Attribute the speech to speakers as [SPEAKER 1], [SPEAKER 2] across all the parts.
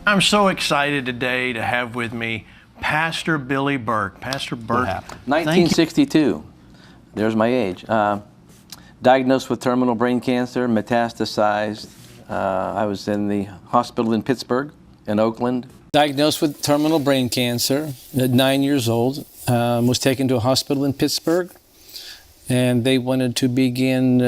[SPEAKER 1] I'm so excited today to have with me Pastor Billy Burke. Pastor Burke.
[SPEAKER 2] 1962. There's my age. Diagnosed with terminal brain cancer, metastasized. I was in the hospital in Pittsburgh, in Oakland. Diagnosed with terminal brain cancer at 9 years old. Was taken to a hospital in Pittsburgh, and they wanted to begin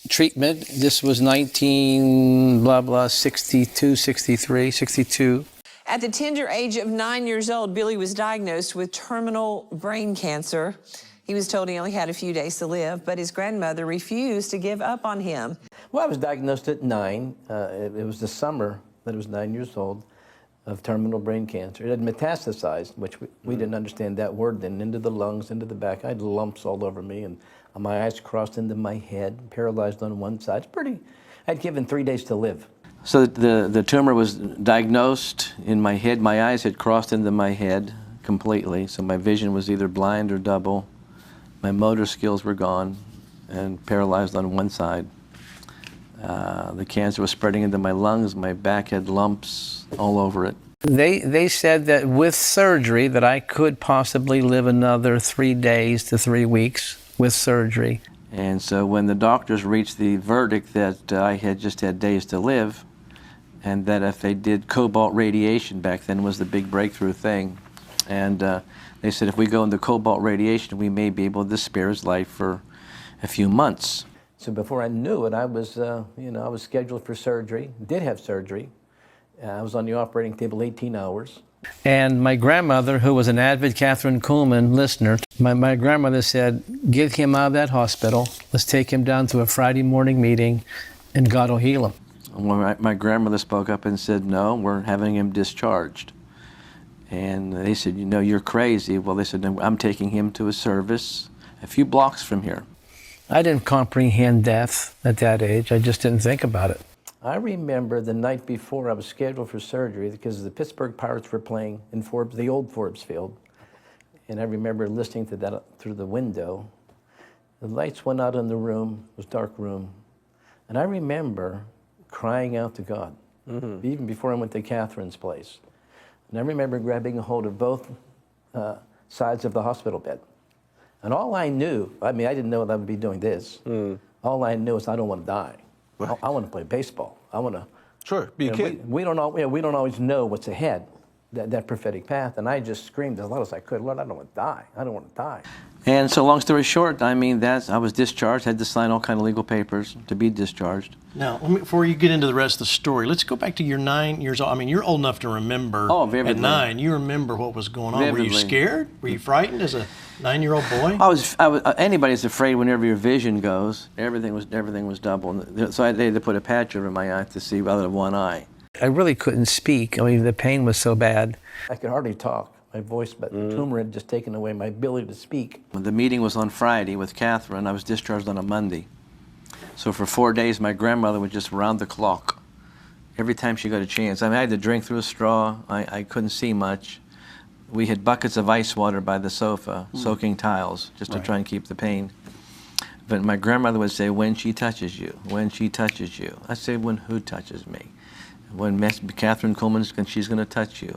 [SPEAKER 2] treatment. This was 62.
[SPEAKER 3] At the tender age of 9 years old, Billy was diagnosed with terminal brain cancer. He was told he only had a few days to live, but his grandmother refused to give up on him.
[SPEAKER 2] Well, I was diagnosed at 9. It was the summer that I was 9 years old, of terminal brain cancer. It had metastasized, which we didn't understand that word then, into the lungs, into the back. I had lumps all over me, and my eyes crossed into my head, paralyzed on one side. I'd given 3 days to live. So the tumor was diagnosed in my head. My eyes had crossed into my head completely, so my vision was either blind or double. My motor skills were gone and paralyzed on one side. The cancer was spreading into my lungs. My back had lumps all over it. They said that with surgery that I could possibly live another 3 days to 3 weeks with surgery. And so when the doctors reached the verdict that I had just had days to live, and that if they did cobalt radiation, back then was the big breakthrough thing, and they said if we go into cobalt radiation, we may be able to spare his life for a few months. So before I knew it, I was scheduled for surgery, did have surgery. I was on the operating table 18 hours. And my grandmother, who was an avid Catherine Kuhlman listener, my grandmother said, get him out of that hospital. Let's take him down to a Friday morning meeting, and God will heal him. When my grandmother spoke up and said, no, we're having him discharged. And they said, you know, you're crazy. Well, they said, no, I'm taking him to a service a few blocks from here. I didn't comprehend death at that age. I just didn't think about it. I remember the night before I was scheduled for surgery because the Pittsburgh Pirates were playing in Forbes, the old Forbes Field. And I remember listening to that through the window. The lights went out in the room, it was a dark room. And I remember crying out to God, even before I went to Catherine's place. And I remember grabbing a hold of both sides of the hospital bed. And all I knew, I didn't know that I would be doing this. All I knew is I don't want to die. Right. I want to play baseball. I want to.
[SPEAKER 1] Sure, be a kid.
[SPEAKER 2] We don't always know what's ahead, that prophetic path. And I just screamed as loud as I could, Lord, I don't want to die. I don't want to die. And so long story short, I was discharged, had to sign all kind of legal papers to be discharged.
[SPEAKER 1] Now, before you get into the rest of the story, let's go back to your 9 years old. You're old enough to remember.
[SPEAKER 2] Oh, vividly.
[SPEAKER 1] At 9, you remember what was going on.
[SPEAKER 2] Vividly.
[SPEAKER 1] Were you scared? Were you frightened as a 9-year-old boy?
[SPEAKER 2] Anybody's afraid whenever your vision goes. Everything was double. So I had to put a patch over my eye to see out of one eye. I really couldn't speak. The pain was so bad. I could hardly talk. My voice, but the tumor had just taken away my ability to speak. When the meeting was on Friday with Catherine, I was discharged on a Monday. So for 4 days, my grandmother was just round the clock. Every time she got a chance. I had to drink through a straw. I couldn't see much. We had buckets of ice water by the sofa, soaking tiles, just to try and keep the pain. But my grandmother would say, when she touches you, when she touches you. I say, when who touches me? When Catherine Kuhlman's, she's going to touch you.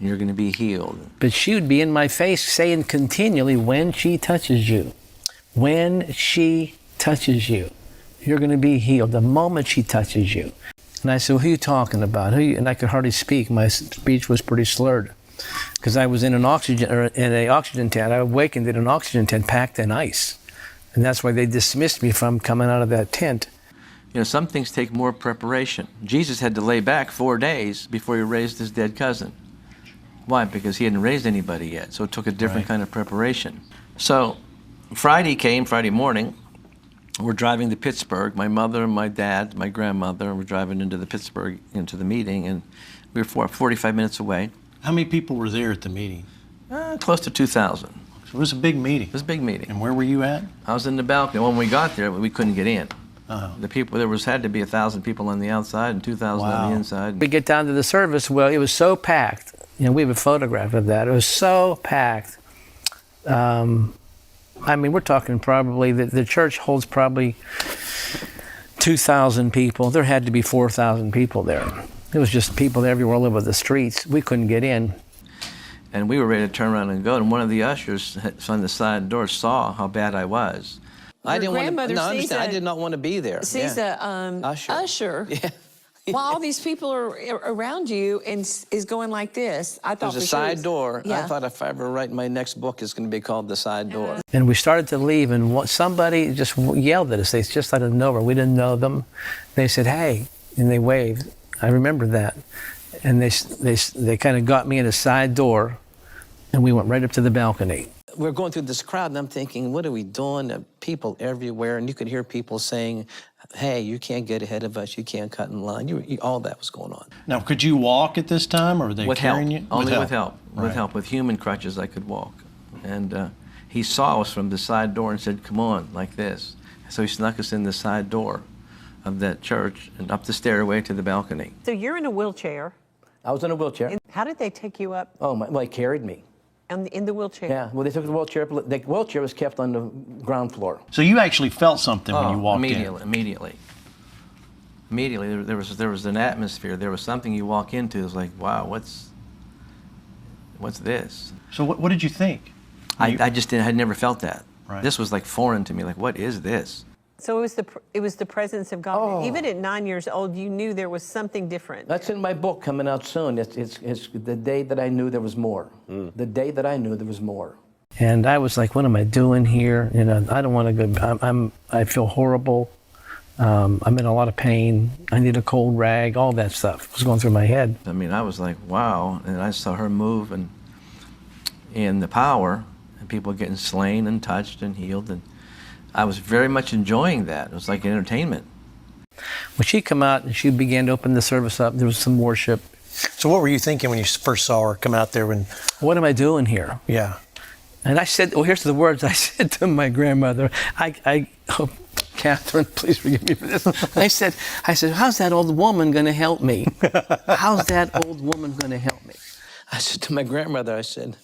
[SPEAKER 2] You're going to be healed. But she would be in my face saying continually, when she touches you, when she touches you, you're going to be healed the moment she touches you. And I said, well, who are you talking about? And I could hardly speak. My speech was pretty slurred because I was in an oxygen tent. I awakened in an oxygen tent packed in ice. And that's why they dismissed me from coming out of that tent. Some things take more preparation. Jesus had to lay back 4 days before he raised his dead cousin. Why? Because he hadn't raised anybody yet, so it took a different kind of preparation. So Friday morning, we're driving to Pittsburgh. My mother, my dad, my grandmother were driving into the meeting, and we were 45 minutes away.
[SPEAKER 1] How many people were there at the meeting?
[SPEAKER 2] Close to 2,000.
[SPEAKER 1] So it was a big meeting.
[SPEAKER 2] It was a big meeting.
[SPEAKER 1] And where were you at?
[SPEAKER 2] I was in the balcony. When we got there, we couldn't get in.
[SPEAKER 1] The
[SPEAKER 2] people, had to be 1,000 people on the outside and 2,000 on the inside. We get down to the service, well, it was so packed. We have a photograph of that. It was so packed. We're talking probably, the church holds probably 2,000 people. There had to be 4,000 people there. There was just people everywhere all over the streets. We couldn't get in.
[SPEAKER 4] And we were ready to turn around and go, and one of the ushers on the side door saw how bad I was. I didn't want to. No, I understand. I did not want to be there.
[SPEAKER 3] Sees a usher.
[SPEAKER 4] Yeah.
[SPEAKER 3] While all these people are around you and is going like this. I thought
[SPEAKER 4] There's a side door. I thought if I ever write my next book, it's going to be called The Side Door.
[SPEAKER 2] And we started to leave, and somebody just yelled at us. They just out of nowhere. We didn't know them. They said, "Hey," and they waved. I remember that. And they kind of got me in a side door, and we went right up to the balcony.
[SPEAKER 4] We're going through this crowd, and I'm thinking, what are we doing? People everywhere, and you could hear people saying, "Hey, you can't get ahead of us. You can't cut in line." All that was going on.
[SPEAKER 1] Now, could you walk at this time, or were they carrying you?
[SPEAKER 4] Only with help.
[SPEAKER 1] Right.
[SPEAKER 4] With help. With human crutches, I could walk. And he saw us from the side door and said, "Come on," like this. So he snuck us in the side door of that church and up the stairway to the balcony.
[SPEAKER 5] So you're in a wheelchair.
[SPEAKER 2] I was in a wheelchair.
[SPEAKER 5] How did they take you up
[SPEAKER 2] Oh, they carried me.
[SPEAKER 5] in the wheelchair?
[SPEAKER 2] Yeah, well, they took the wheelchair. The wheelchair was kept on the ground floor.
[SPEAKER 1] So you actually felt something when you walked
[SPEAKER 4] immediately,
[SPEAKER 1] in?
[SPEAKER 4] Immediately, there was an atmosphere. There was something you walk into. It was like, wow, what's this?
[SPEAKER 1] So what did you think?
[SPEAKER 4] I just had never felt that.
[SPEAKER 1] Right.
[SPEAKER 4] This was like foreign to me. Like, what is this?
[SPEAKER 5] So it was the presence of God.
[SPEAKER 2] Oh.
[SPEAKER 5] Even at 9 years old, you knew there was something different.
[SPEAKER 2] That's in my book coming out soon. It's the day that I knew there was more. The day that I knew there was more. And I was like, what am I doing here? You know, I don't want to go. I feel horrible. I'm in a lot of pain. I need a cold rag. All that stuff was going through my head.
[SPEAKER 4] I mean, I was like, wow. And I saw her move and the power, and people getting slain and touched and healed. And I was very much enjoying that. It was like entertainment.
[SPEAKER 2] When she come out and she began to open the service up, there was some worship.
[SPEAKER 1] So what were you thinking when you first saw her come out there?
[SPEAKER 2] What am I doing here?
[SPEAKER 1] Yeah.
[SPEAKER 2] And I said, well, here's the words I said to my grandmother. Oh, Catherine, please forgive me for this. I said, how's that old woman going to help me? How's that old woman going to help me?
[SPEAKER 4] I said to my grandmother, I said,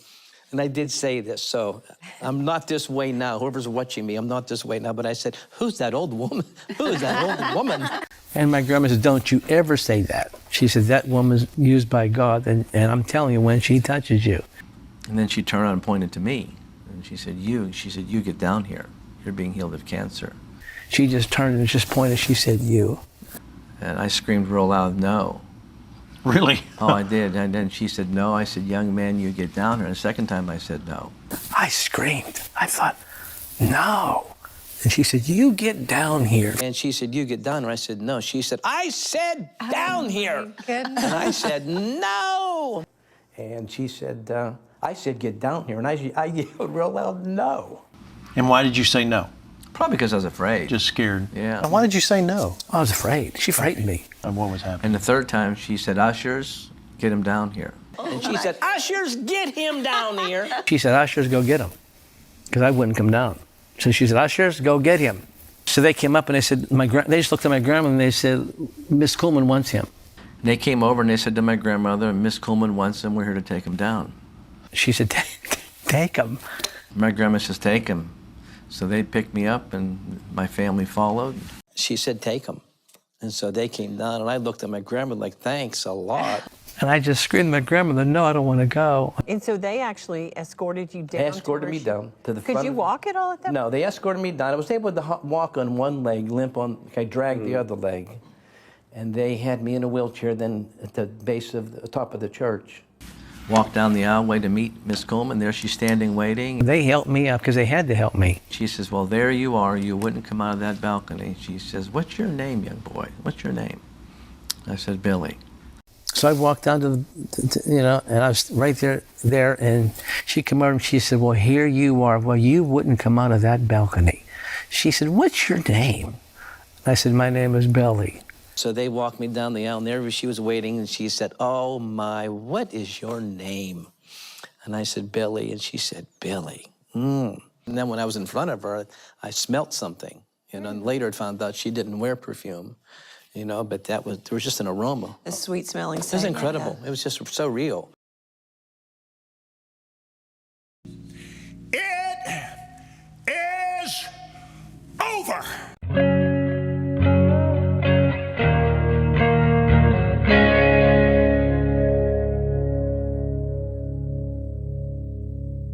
[SPEAKER 4] and I did say this, so I'm not this way now. Whoever's watching me, I'm not this way now. But I said, who's that old woman? Who is that old woman?
[SPEAKER 2] And my grandma said, don't you ever say that. She said, that woman's used by God, and I'm telling you, when she touches you.
[SPEAKER 4] And then she turned around and pointed to me. And she said, you get down here. You're being healed of cancer.
[SPEAKER 2] She just turned and just pointed. She said, you.
[SPEAKER 4] And I screamed real loud, no.
[SPEAKER 1] Really?
[SPEAKER 4] Oh, I did. And then she said, no. I said, young man, you get down here. And the second time I said, no.
[SPEAKER 2] I screamed. I thought, no. And she said, you get down here.
[SPEAKER 4] And she said, you get down here. I said, no. She said, I said down here. And I said, no.
[SPEAKER 2] And she said, I said, get down here. And I yelled real loud, no.
[SPEAKER 1] And why did you say no?
[SPEAKER 4] Probably because I was afraid.
[SPEAKER 1] Just scared.
[SPEAKER 4] Yeah.
[SPEAKER 1] And why did you say no?
[SPEAKER 2] I was afraid. She frightened me.
[SPEAKER 1] And what was happening?
[SPEAKER 4] And the third time, she said, ushers, get him down here. And she said, ushers, get him down here.
[SPEAKER 2] She said, ushers, go get him. Because I wouldn't come down. So she said, ushers, go get him. So they came up and they said, they just looked at my grandma and they said, Miss Kuhlman wants him.
[SPEAKER 4] And they came over and they said to my grandmother, Miss Kuhlman wants him, we're here to take him down.
[SPEAKER 2] She said, take him.
[SPEAKER 4] My grandma says, take him. So they picked me up and my family followed. She said, take him. And so they came down and I looked at my grandma like, thanks a lot.
[SPEAKER 2] And I just screamed at my grandmother, no, I don't want to go.
[SPEAKER 5] And so they actually escorted you down.
[SPEAKER 2] They escorted me down to the front.
[SPEAKER 5] Could you walk at all at that point?
[SPEAKER 2] No, they escorted me down. I was able to walk on one leg, limp on, I dragged the other leg. And they had me in a wheelchair then at the base of the top of the church.
[SPEAKER 4] Walked down the aisleway to meet Miss Kuhlman. There she's standing waiting.
[SPEAKER 2] They helped me up because they had to help me.
[SPEAKER 4] She says, well, there you are. You wouldn't come out of that balcony. She says, what's your name, young boy? What's your name? I said, Billy.
[SPEAKER 2] So I walked down to the, and I was right there, and she came over and she said, well, here you are. Well, you wouldn't come out of that balcony. She said, what's your name? I said, my name is Billy.
[SPEAKER 4] So they walked me down the aisle, and there she was waiting, and she said, oh, my, what is your name? And I said, Billy, and she said, Billy. And then when I was in front of her, I smelt something, and later I found out she didn't wear perfume, but there was just an aroma.
[SPEAKER 3] A sweet smelling
[SPEAKER 4] It was
[SPEAKER 3] scent.
[SPEAKER 4] incredible. It was just so real.